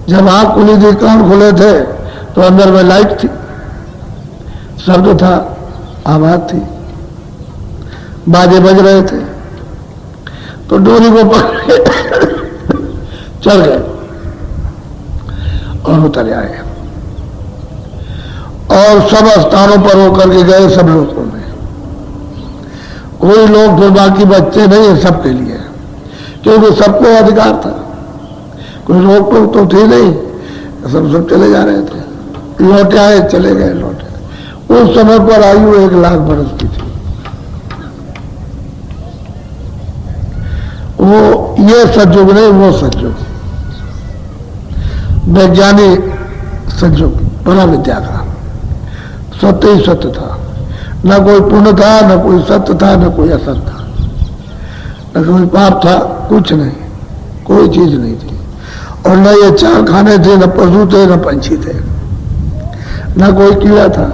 जब आंख खुली थी, कान खुले थे, तो अंदर में लाइट थी, शब्द था, आवाज थी, बाजे बज रहे थे। तो डोरी को पकड़ के चल गए और उतर आए, और सब स्थानों पर होकर के गए, सब लोगों में। कोई लोग फिर बाकी बच्चे नहीं है, सबके लिए, क्योंकि सबको अधिकार था, कोई रोक टोक तो थी नहीं, सब चले जा रहे थे। लौटे आए, चले गए, लौटे। उस समय पर आयु 1 लाख बरस की थी। वो ये सतयुग नहीं, वो सतयुग, वैज्ञानिक सतयुग, परा विद्या का। सत्य ही सत्य था, न कोई पुण्य था, न कोई सत्य था, न कोई असत था, न कोई पाप था, कुछ नहीं, कोई चीज नहीं थी। और न ये 4 खाने थे, न पशु थे, न पंछी थे, न कोई कीड़ा था,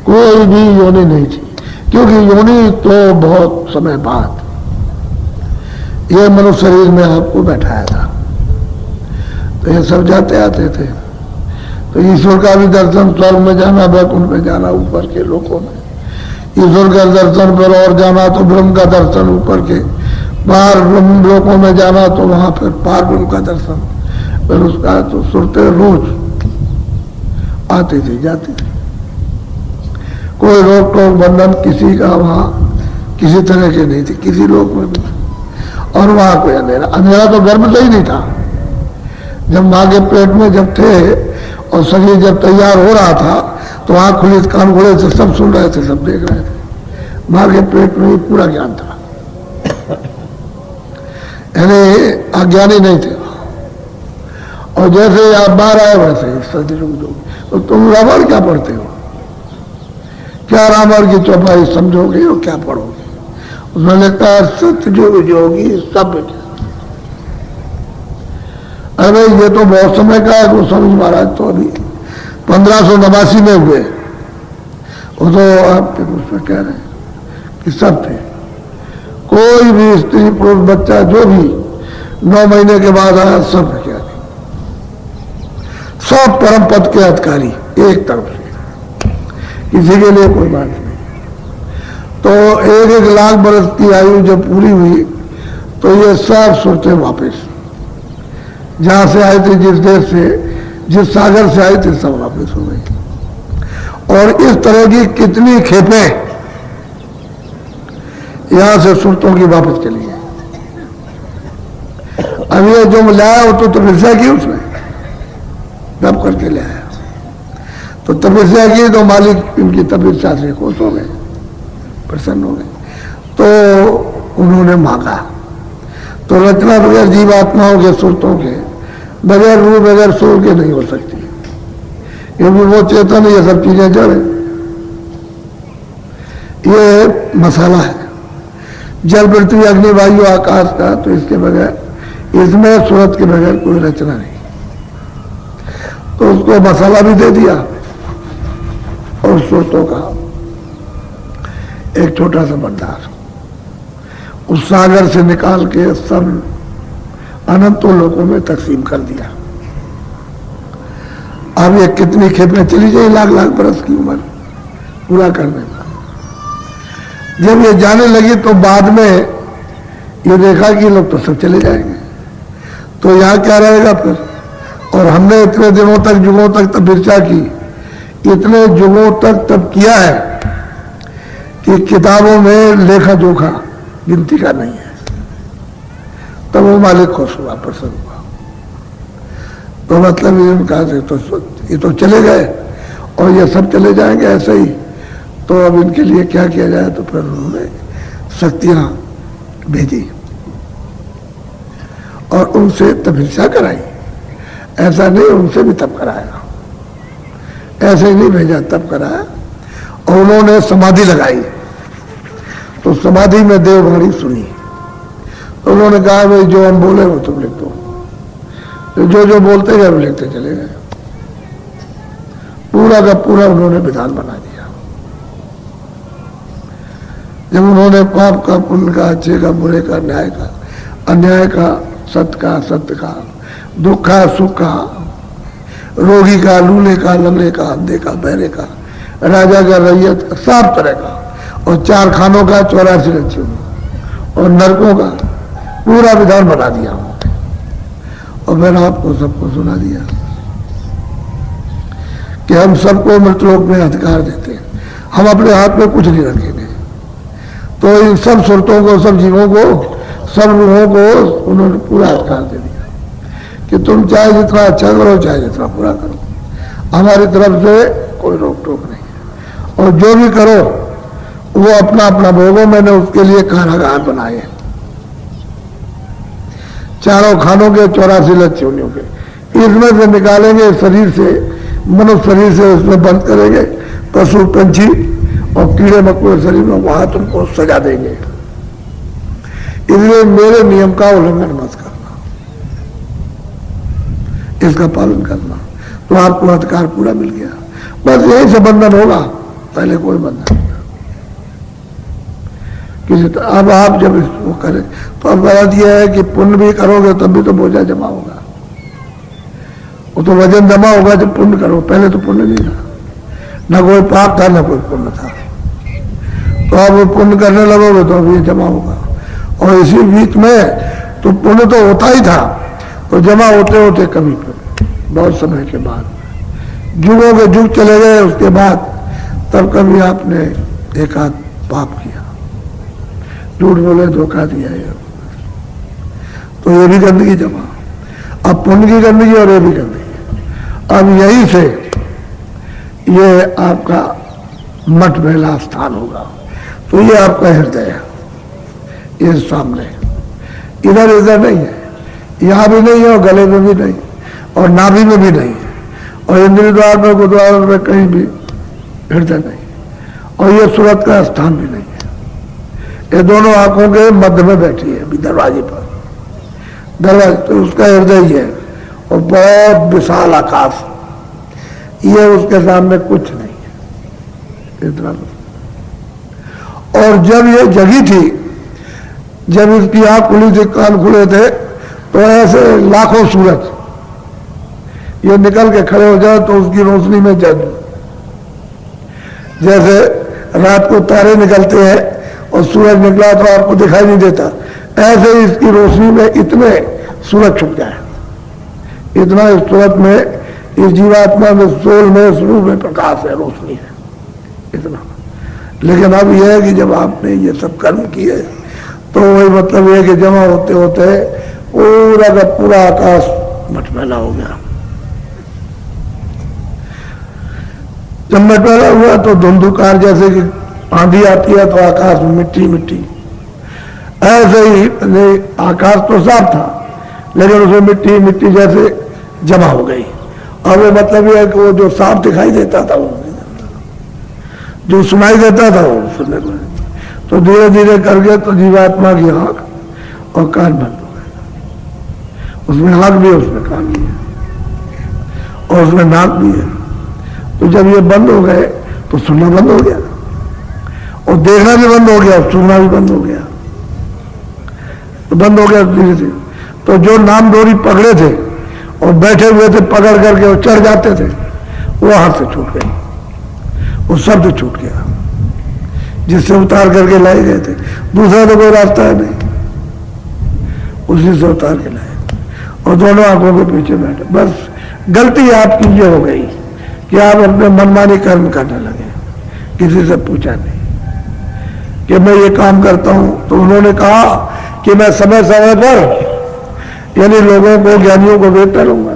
कोई भी योनि नहीं थी, क्योंकि योनि तो बहुत समय बाद ये मनुष्य शरीर में आपको बैठाया था। तो ये सब जाते आते थे। तो ईश्वर का भी दर्शन, स्वर्ग में जाना, वैकुंठ में जाना, ऊपर के लोकों में। ईश्वर का दर्शन पर और जाना तो ब्रह्म का दर्शन, ऊपर के पार ब्रह्म लोकों में जाना तो वहां फिर पार ब्रह्म का दर्शन। फिर उसका तो सुरते रोज आती थी, जाती थी, कोई रोक टोक बंधन किसी का वहां किसी तरह की नहीं थी, किसी लोक में भी। और वहां कोई अंधेरा, अंधेरा तो गर्भ से ही नहीं था। जब माँ के पेट में जब थे और शरीर जब तैयार हो रहा था, तो आंख खुली, कान खुले थे, सब सुन रहे थे, सब देख रहे थे। माँ के पेट में ही पूरा ज्ञान था, यानी अज्ञानी नहीं थे। और जैसे आप बाहर आए वैसे ही सतयुग। तो तुम रामायण क्या पढ़ते हो? क्या रामायण की चौपाई समझोगे और क्या पढ़ोगे? उसमें लिखता है सतयुग जोगी सब। अरे ये तो बहुत समय का है, वो समझ महाराज तो अभी 1589 में हुए। वो तो आपके उसमें कह रहे हैं कि सब थे, कोई भी स्त्री पुरुष बच्चा जो भी 9 महीने के बाद आया, सब क्या नहीं, सब परम पद के अधिकारी एक तरफ से, किसी के लिए कोई बात नहीं। तो 1-1 लाख बरस की आयु जब पूरी हुई, तो ये सब सोचते वापस जहां से आए थे, जिस देश से, जिस सागर से आए थे, सब वापस हो गए। और इस तरह की कितनी खेपें यहां से सुरतों की वापस चली है। अब ये जो लाया वो तो तपस्या की उसने, तब करके ले आया। तो तपस्या की तो मालिक इनकी तपस्या से खुश हो गए, प्रसन्न हो गए। तो उन्होंने मांगा। तो रचना बगैर जीवात्माओं के, सुरतों के, बगैर रूप बगैर सुर के नहीं हो सकती, क्योंकि वो चेतन ये सब चीजें जड़ है। ये मसाला है जल, पृथ्वी, अग्नि, वायु, आकाश का। तो इसके बगैर, इसमें सूरत के बगैर कोई रचना नहीं। तो उसको मसाला भी दे दिया, और सुरतों का एक छोटा सा भंडार उस सागर से निकाल के सब अनंतों लोगों में तकसीम कर दिया। अब ये कितनी खेपें चली जाए, लाख लाख बरस की उम्र पूरा करने में। जब ये जाने लगी तो बाद में ये देखा कि लोग तो सब चले जाएंगे, तो यहां क्या रहेगा फिर? और हमने इतने दिनों तक, युगों तक तपस्या की, इतने युगों तक तब किया है कि किताबों में लेखा जोखा गिनती का नहीं है। तब वो मालिक खुश हुआ, प्रसन्न हुआ। तो मतलब ये उनका तो ये तो चले गए और ये सब चले जाएंगे ऐसे ही, तो अब इनके लिए क्या किया जाए? तो फिर उन्होंने शक्तियां भेजी और उनसे तपस्या कराई। ऐसा नहीं उनसे भी तप कराया, ऐसे ही नहीं भेजा, तप कराया। और उन्होंने समाधि लगाई। तो समाधि में देववाणी सुनी। तो उन्होंने कहा भाई जो हम बोले वो तुम लिख दो। तो जो जो बोलते गए वो लिखते चले गए। पूरा का पूरा उन्होंने विधान बना दिया। जब उन्होंने पाप का, पुण्य का, अच्छे का, बुरे का, न्याय का, अन्याय का, सत्य का, असत्य का, दुखा सुखा, रोगी का, लूले का, लंगड़े का, अंधे का, बहरे का, राजा का, रैयत, सब तरह का, और 4 खानों का 84 रक्षों और नरकों का पूरा विधान बना दिया और मैंने आपको सबको सुना दिया कि हम सबको मृतलोक में अधिकार देते हैं, हम अपने हाथ में कुछ नहीं रखेंगे। तो इन सब सुरतों को, सब जीवों को, सब रूहों को उन्होंने पूरा अधिकार दे दिया कि तुम चाहे जितना अच्छा करो, चाहे जितना बुरा करो, हमारी तरफ से कोई रोक टोक नहीं है। और जो भी करो वो अपना अपना भोगो, मैंने उसके लिए कारागार बनाए, 4 खानों के 84 लक्षणों के, इसमें से निकालेंगे शरीर से, मनुष्य शरीर से उसमें बंद करेंगे, पशु पंछी और कीड़े मकोड़े शरीर में, वहां तुमको सजा देंगे। इसलिए मेरे नियम का उल्लंघन मत करना, इसका पालन करना, तो आपको अधिकार पूरा मिल गया। बस यही से बंधन होगा, पहले कोई बंधन नहीं। किसी तो अब आप जब इसको करें तो अब बात यह है कि पुण्य भी करोगे तब भी तो बोझा जमा होगा, वो तो वजन जमा होगा जब पुण्य करो। पहले तो पुण्य नहीं था, न कोई पाप था न कोई पुण्य था, तो अब वो पुण्य करने लगोगे तो अभी जमा होगा। और इसी बीच में तो पुण्य तो होता ही था, तो जमा होते होते कभी बहुत समय के बाद, युगों के युग चले गए, उसके बाद तब कभी आपने एक आध पाप किया, झूठ बोले, धोखा दिया है, तो ये भी गंदगी जमा। अब पुण्य की गंदगी और ये भी गंदगी। अब यही से ये आपका मठ मेला स्थान होगा, तो ये आपका हृदय है, ये सामने, इधर इधर नहीं है, यहाँ भी नहीं है और गले में भी नहीं और नाभि में भी नहीं है और इंद्रिय द्वार में, गुरुद्वार में कहीं भी हृदय नहीं, और ये सूरत का स्थान भी नहीं है। ये दोनों आंखों के मध्य में बैठी है अभी दरवाजे पर, दरवाजे तो उसका हृदय ही है और बहुत विशाल आकाश, ये उसके सामने कुछ नहीं है इतना। और जब ये जगी थी, जब इसकी आंख खुली थी, कान खुले थे, तो ऐसे लाखों सूरज ये निकल के खड़े हो जाए तो उसकी रोशनी में जैसे रात को तारे निकलते हैं और सूरज निकला तो आपको दिखाई नहीं देता, ऐसे ही इसकी रोशनी में इतने सूरज छुप जाए, इतना इस सूरज में, इस जीवात्मा में, सोल में, स्वरूप में प्रकाश है, रोशनी है इतना। लेकिन अब यह है कि जब आपने ये सब कर्म किए तो वही मतलब यह कि जमा होते होते पूरा का पूरा आकाश मटमैला हो गया। जब मटमैला हुआ तो धुंधुकार, जैसे कि आंधी आती है तो आकाश में मिट्टी मिट्टी, ऐसे ही आकाश तो साफ था लेकिन उसमें मिट्टी मिट्टी जैसे जमा हो गई। अब वो मतलब यह है कि वो जो साफ दिखाई देता था वो जो सुनाई देता था वो सुनने को, तो धीरे धीरे करके तो जीवात्मा की आंख और कान बंद हो गए, उसमें आंख भी है, उसमें कान भी है और उसमें नाक भी है। तो जब ये बंद हो गए तो सुनना बंद हो गया और देखना भी बंद हो गया और सुनना भी बंद हो गया, तो बंद हो गया धीरे धीरे। तो जो नाम डोरी पकड़े थे और बैठे हुए थे पकड़ करके और चढ़ जाते थे, वो हाथ से छूट गई, वो शब्द छूट गया जिससे उतार करके लाए गए थे। दूसरा तो कोई रास्ता है नहीं, उसी से उतार के लाए और दोनों आंखों के पीछे बैठे। बस गलती आपकी ये हो गई कि आप अपने मनमानी कर्म करने लगे, किसी से पूछा नहीं कि मैं ये काम करता हूं। तो उन्होंने कहा कि मैं समय समय पर यानी लोगों को, ज्ञानियों को वेद करूंगा,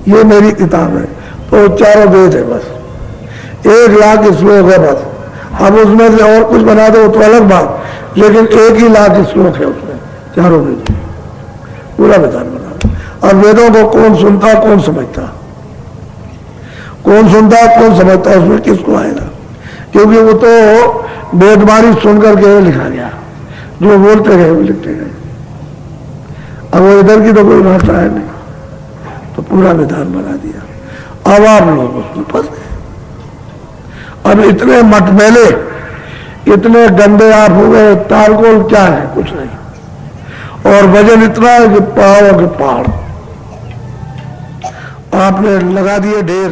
ये मेरी किताब है। तो चारों वेद है, बस 1 लाख श्लोक है बस। अब उसमें से और कुछ बना दो तो अलग बात, लेकिन 1 ही लाख श्लोक है उसमें, चारों वेद, पूरा विधान बना दो। और वेदों को कौन सुनता, कौन समझता, कौन सुनता, कौन समझता, उसमें किसको आएगा? क्योंकि वो तो वेदवाणी सुनकर के लिखा गया, जो बोलते गए वो लिखते गए। अब वो इधर की तो कोई भाषा है नहीं, तो पूरा विधान बना दिया। अब आप लोग उसमें फंस गए। अब इतने मटमैले, इतने गंदे आप हो गए, तालकोल क्या है, कुछ नहीं। और वजन इतना है कि पहाड़ों के पहाड़, आपने लगा दिए ढेर,